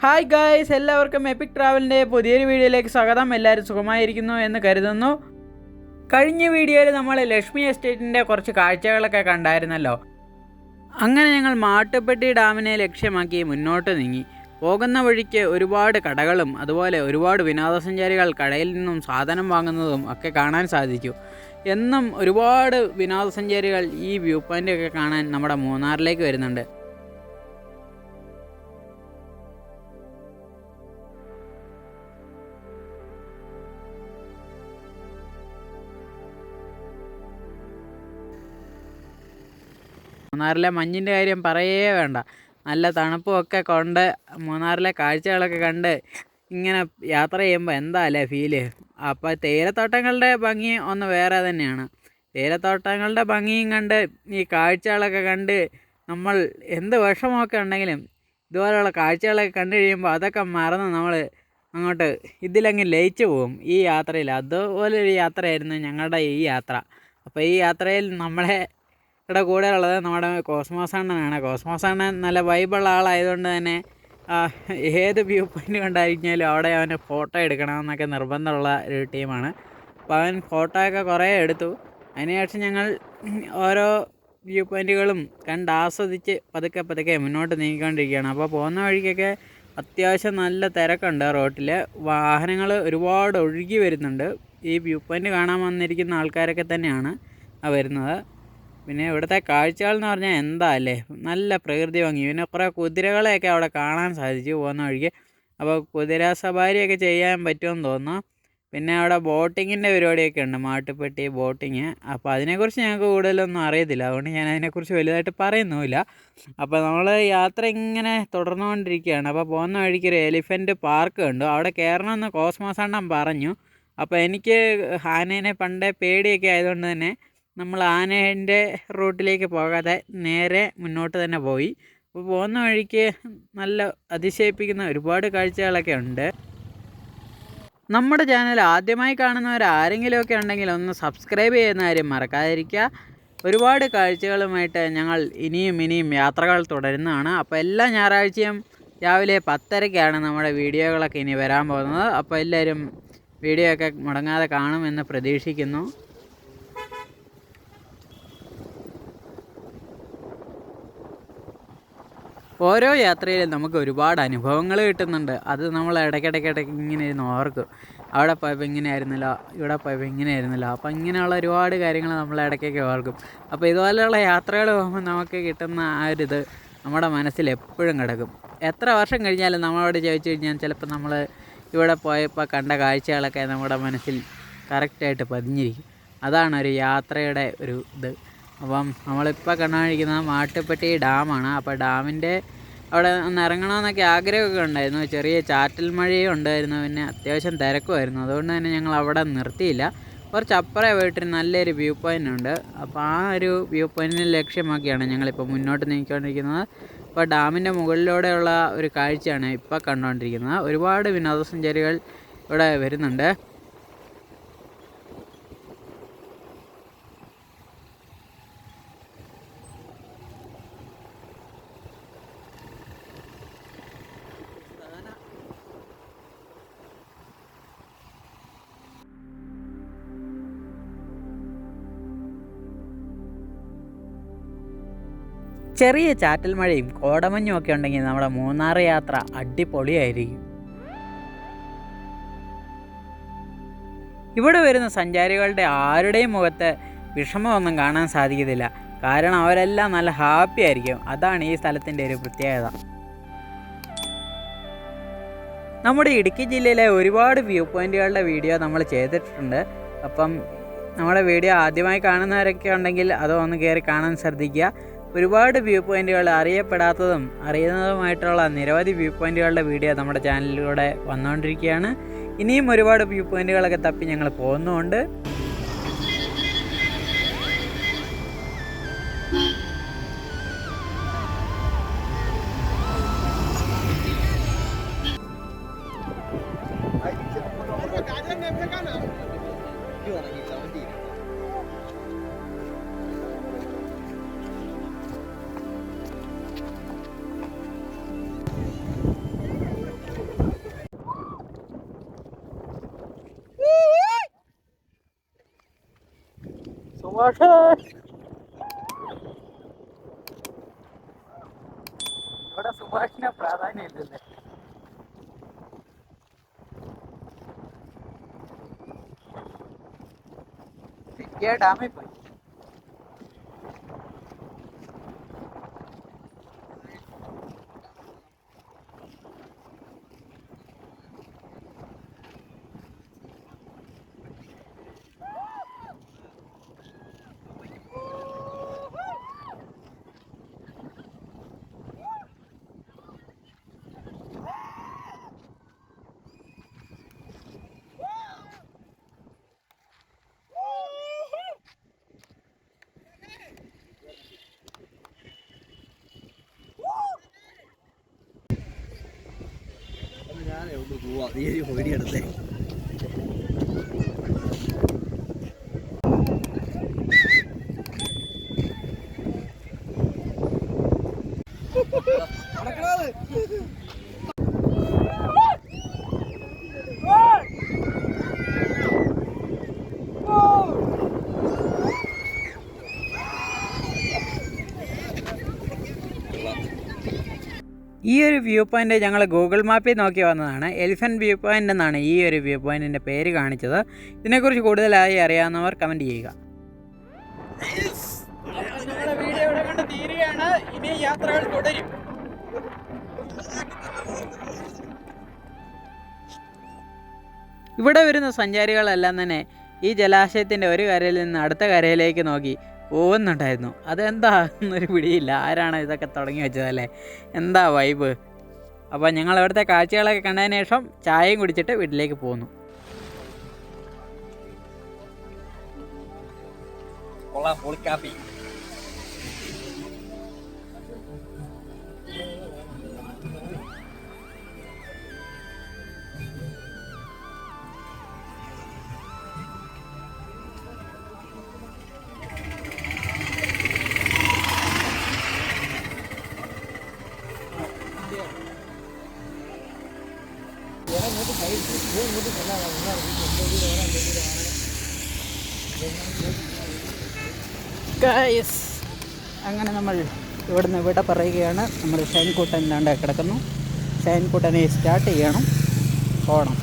Hi guys, എല്ലാവർക്കും EPIC ട്രാവലിൻ്റെ പുതിയൊരു വീഡിയോയിലേക്ക് സ്വാഗതം. എല്ലാവരും സുഖമായിരിക്കുന്നു എന്ന് കരുതുന്നു. കഴിഞ്ഞ വീഡിയോയിൽ നമ്മൾ ലക്ഷ്മി എസ്റ്റേറ്റിൻ്റെ കുറച്ച് കാഴ്ചകളൊക്കെ കണ്ടായിരുന്നല്ലോ. അങ്ങനെ ഞങ്ങൾ മാട്ടുപ്പെട്ടി ഡാമിനെ ലക്ഷ്യമാക്കി മുന്നോട്ട് നീങ്ങി. പോകുന്ന വഴിക്ക് ഒരുപാട് കടകളും അതുപോലെ ഒരുപാട് വിനോദസഞ്ചാരികൾ കടയിൽ നിന്നും സാധനം വാങ്ങുന്നതും ഒക്കെ കാണാൻ സാധിച്ചു. എന്നും ഒരുപാട് വിനോദസഞ്ചാരികൾ ഈ വ്യൂ പോയിൻ്റൊക്കെ കാണാൻ നമ്മുടെ മൂന്നാറിലേക്ക് വരുന്നുണ്ട്. മൂന്നാറിലെ മഞ്ഞിൻ്റെ കാര്യം പറയേ വേണ്ട. നല്ല തണുപ്പുമൊക്കെ കൊണ്ട് മൂന്നാറിലെ കാഴ്ചകളൊക്കെ കണ്ട് ഇങ്ങനെ യാത്ര ചെയ്യുമ്പോൾ എന്താ അല്ലേ ഫീല്. അപ്പോൾ തേയിലത്തോട്ടങ്ങളുടെ ഭംഗി ഒന്ന് വേറെ തന്നെയാണ്. തേയിലത്തോട്ടങ്ങളുടെ ഭംഗിയും കണ്ട് ഈ കാഴ്ചകളൊക്കെ കണ്ട് നമ്മൾ എന്ത് വിഷമമൊക്കെ ഉണ്ടെങ്കിലും ഇതുപോലെയുള്ള കാഴ്ചകളൊക്കെ കണ്ടു കഴിയുമ്പോൾ അതൊക്കെ മറന്ന് നമ്മൾ അങ്ങോട്ട് ഇതിലങ്ങ് ലയിച്ചു പോകും ഈ യാത്രയിൽ. അതുപോലൊരു യാത്രയായിരുന്നു ഞങ്ങളുടെ ഈ യാത്ര. അപ്പോൾ ഈ യാത്രയിൽ നമ്മളെ കൂടെ ഉള്ളത് നമ്മുടെ കോസ്മോസ് അണ്ണനാണ്. കോസ്മോസ് അണ്ണൻ നല്ല വൈബുള്ള ആളായതുകൊണ്ട് തന്നെ ഏത് വ്യൂ പോയിൻ്റ് കണ്ടായിരിക്കാലും അവിടെ അവന് ഫോട്ടോ എടുക്കണമെന്നൊക്കെ നിർബന്ധമുള്ള ഒരു ടീമാണ്. അപ്പോൾ അവൻ ഫോട്ടോ ഒക്കെ കുറേ എടുത്തു. അതിനുശേഷം ഞങ്ങൾ ഓരോ വ്യൂ പോയിൻറ്റുകളും കണ്ട് ആസ്വദിച്ച് പതുക്കെ മുന്നോട്ട് നീങ്ങിക്കൊണ്ടിരിക്കുകയാണ്. അപ്പോൾ പോകുന്ന വഴിക്കൊക്കെ അത്യാവശ്യം നല്ല തിരക്കുണ്ട്. റോട്ടിൽ വാഹനങ്ങൾ ഒരുപാട് ഒഴുകി വരുന്നുണ്ട്. ഈ വ്യൂ പോയിൻ്റ് കാണാൻ വന്നിരിക്കുന്ന ആൾക്കാരൊക്കെ തന്നെയാണ് വരുന്നത്. പിന്നെ ഇവിടുത്തെ കാഴ്ചകൾ എന്ന് പറഞ്ഞാൽ എന്താ അല്ലേ, നല്ല പ്രകൃതി ഭംഗി. പിന്നെ കുറേ കുതിരകളെയൊക്കെ അവിടെ കാണാൻ സാധിച്ചു പോകുന്ന വഴിക്ക്. അപ്പോൾ കുതിര സവാരിയൊക്കെ ചെയ്യാൻ പറ്റുമെന്ന് തോന്നുന്നു. പിന്നെ അവിടെ ബോട്ടിങ്ങിൻ്റെ പരിപാടിയൊക്കെ ഉണ്ട്, മാട്ടുപ്പെട്ടി ബോട്ടിങ്. അപ്പോൾ അതിനെക്കുറിച്ച് ഞങ്ങൾക്ക് കൂടുതലൊന്നും അറിയത്തില്ല, അതുകൊണ്ട് ഞാൻ അതിനെക്കുറിച്ച് വലുതായിട്ട് പറയുന്നുമില്ല. അപ്പോൾ നമ്മൾ യാത്ര ഇങ്ങനെ തുടർന്നുകൊണ്ടിരിക്കുകയാണ്. അപ്പോൾ പോകുന്ന വഴിക്ക് ഒരു എലിഫൻറ്റ് പാർക്ക് ഉണ്ട്, അവിടെ കയറണമെന്ന് കോസ്മോസ് അണ്ണൻ പറഞ്ഞു. അപ്പോൾ എനിക്ക് ആനേനെ പണ്ടേ പേടിയൊക്കെ ആയതുകൊണ്ട് തന്നെ നമ്മൾ ആനേൻ്റെ റൂട്ടിലേക്ക് പോകാതെ നേരെ മുന്നോട്ട് തന്നെ പോയി. അപ്പോൾ പോകുന്ന വഴിക്ക് നല്ല അതിശയിപ്പിക്കുന്ന ഒരുപാട് കാഴ്ചകളൊക്കെ ഉണ്ട്. നമ്മുടെ ചാനൽ ആദ്യമായി കാണുന്നവർ ആരെങ്കിലുമൊക്കെ ഉണ്ടെങ്കിൽ ഒന്ന് സബ്സ്ക്രൈബ് ചെയ്യുന്ന കാര്യം മറക്കാതിരിക്കുക. ഒരുപാട് കാഴ്ചകളുമായിട്ട് ഞങ്ങൾ ഇനിയും യാത്രകൾ തുടരുന്നതാണ്. അപ്പോൾ എല്ലാ ഞായറാഴ്ചയും രാവിലെ 10:30-ക്കാണ് നമ്മുടെ വീഡിയോകളൊക്കെ ഇനി വരാൻ പോകുന്നത്. അപ്പോൾ എല്ലാവരും വീഡിയോ ഒക്കെ മുടങ്ങാതെ കാണുമെന്ന് പ്രതീക്ഷിക്കുന്നു. ഓരോ യാത്രയിലും നമുക്ക് ഒരുപാട് അനുഭവങ്ങൾ കിട്ടുന്നുണ്ട്. അത് നമ്മൾ ഇടയ്ക്കിടയ്ക്ക് ഇങ്ങനെ ഇരുന്ന് ഓർക്കും. അവിടെ പോയപ്പോൾ ഇങ്ങനെയായിരുന്നല്ലോ, ഇവിടെ പോയപ്പോൾ ഇങ്ങനെയായിരുന്നല്ലോ. അപ്പോൾ ഇങ്ങനെയുള്ള ഒരുപാട് കാര്യങ്ങൾ നമ്മൾ ഇടയ്ക്കൊക്കെ ഓർക്കും. അപ്പോൾ ഇതുപോലെയുള്ള യാത്രകൾ പോകുമ്പോൾ നമുക്ക് കിട്ടുന്ന ആ ഒരിത് നമ്മുടെ മനസ്സിൽ എപ്പോഴും കിടക്കും. എത്ര വർഷം കഴിഞ്ഞാലും നമ്മളോട് ചോദിച്ചു കഴിഞ്ഞാൽ ചിലപ്പോൾ നമ്മൾ ഇവിടെ പോയപ്പോൾ കണ്ട കാഴ്ചകളൊക്കെ നമ്മുടെ മനസ്സിൽ കറക്റ്റായിട്ട് പതിഞ്ഞിരിക്കും. അതാണ് ഒരു യാത്രയുടെ ഒരു ഇത്. അപ്പം നമ്മളിപ്പോൾ കണ്ടുകൊണ്ടിരിക്കുന്നത് മാട്ടുപ്പെട്ടി ഡാമാണ്. അപ്പോൾ ഡാമിൻ്റെ അവിടെ ഒന്ന് ഇറങ്ങണമെന്നൊക്കെ ആഗ്രഹമൊക്കെ ഉണ്ടായിരുന്നു. ചെറിയ ചാറ്റൽ മഴയും ഉണ്ടായിരുന്നു, പിന്നെ അത്യാവശ്യം തിരക്കുമായിരുന്നു. അതുകൊണ്ട് തന്നെ ഞങ്ങൾ അവിടെ നിർത്തിയില്ല. കുറച്ച് അപ്പുറേ പോയിട്ടൊരു നല്ലൊരു വ്യൂ പോയിൻ്റ് ഉണ്ട്. അപ്പോൾ ആ ഒരു വ്യൂ പോയിൻറ്റിനെ ലക്ഷ്യമാക്കിയാണ് ഞങ്ങളിപ്പോൾ മുന്നോട്ട് നീങ്ങിക്കൊണ്ടിരിക്കുന്നത്. അപ്പോൾ ഡാമിൻ്റെ മുകളിലൂടെയുള്ള ഒരു കാഴ്ചയാണ് ഇപ്പോൾ കണ്ടുകൊണ്ടിരിക്കുന്നത്. ഒരുപാട് വിനോദസഞ്ചാരികൾ ഇവിടെ വരുന്നുണ്ട്. ചെറിയ ചാറ്റൽ മഴയും കോടമഞ്ഞും ഒക്കെ ഉണ്ടെങ്കിൽ നമ്മുടെ മൂന്നാർ യാത്ര അടിപൊളിയായിരിക്കും. ഇവിടെ വരുന്ന സഞ്ചാരികളുടെ ആരുടെയും മുഖത്ത് വിഷമമൊന്നും കാണാൻ സാധിക്കത്തില്ല. കാരണം അവരെല്ലാം നല്ല ഹാപ്പി ആയിരിക്കും. അതാണ് ഈ സ്ഥലത്തിൻ്റെ ഒരു പ്രത്യേകത. നമ്മുടെ ഇടുക്കി ജില്ലയിലെ ഒരുപാട് വ്യൂ പോയിൻറ്റുകളുടെ വീഡിയോ നമ്മൾ ചെയ്തിട്ടുണ്ട്. അപ്പം നമ്മുടെ വീഡിയോ ആദ്യമായി കാണുന്നവരൊക്കെ ഉണ്ടെങ്കിൽ അതൊന്ന് കയറി കാണാൻ ശ്രദ്ധിക്കുക. ഒരുപാട് വ്യൂ പോയിൻറ്റുകൾ അറിയപ്പെടാത്തതും അറിയുന്നതുമായിട്ടുള്ള നിരവധി വ്യൂ പോയിൻറ്റുകളുടെ വീഡിയോ നമ്മുടെ ചാനലിലൂടെ വന്നുകൊണ്ടിരിക്കുകയാണ്. ഇനിയും ഒരുപാട് വ്യൂ പോയിൻറ്റുകളൊക്കെ തപ്പി ഞങ്ങൾ പോകുന്നുമുണ്ട്. സുഭാഷ് ഇവിടെ സുഭാഷിന് പ്രാധാന്യം ഇല്ലല്ലേ. ഡാമിൽ പോയി. പേടിയെടുത്തേ. ഈ ഒരു വ്യൂ പോയിൻ്റ് ഞങ്ങൾ ഗൂഗിൾ മാപ്പിൽ നോക്കി വന്നതാണ്. എലിഫൻറ്റ് വ്യൂ പോയിൻ്റ് എന്നാണ് ഈ ഒരു വ്യൂ പോയിൻറ്റിൻ്റെ പേര് കാണിച്ചത്. ഇതിനെക്കുറിച്ച് കൂടുതലായി അറിയാവുന്നവർ കമൻറ്റ് ചെയ്യുക. വീഡിയോ ഇവിടെ കൊണ്ട് തീരുകയാണ്. ഇനി യാത്രകൾ തുടരും. ഇവിടെ വരുന്ന സഞ്ചാരികളെല്ലാം തന്നെ ഈ ജലാശയത്തിൻ്റെ ഒരു കരയിൽ നിന്ന് അടുത്ത കരയിലേക്ക് നോക്കി പോകുന്നുണ്ടായിരുന്നു. അതെന്താ എന്നൊരു പിടിയില്ല. ആരാണ് ഇതൊക്കെ തുടങ്ങി വെച്ചതല്ലേ? എന്താ വൈബ്. അപ്പോൾ ഞങ്ങൾ ഇവിടുത്തെ കാഴ്ചകളൊക്കെ കണ്ടതിന് ശേഷം ചായയും കുടിച്ചിട്ട് വീട്ടിലേക്ക് പോന്നു. പൊളിക്കാപ്പി. അങ്ങനെ നമ്മൾ ഇവിടുന്ന് വിട പറയുകയാണ്. നമ്മൾ ഷൈൻകൂട്ടൻ ഇല്ലാണ്ട് കിടക്കുന്നു. ഷൈൻകൂട്ടനെ സ്റ്റാർട്ട് ചെയ്യണം, പോകണം.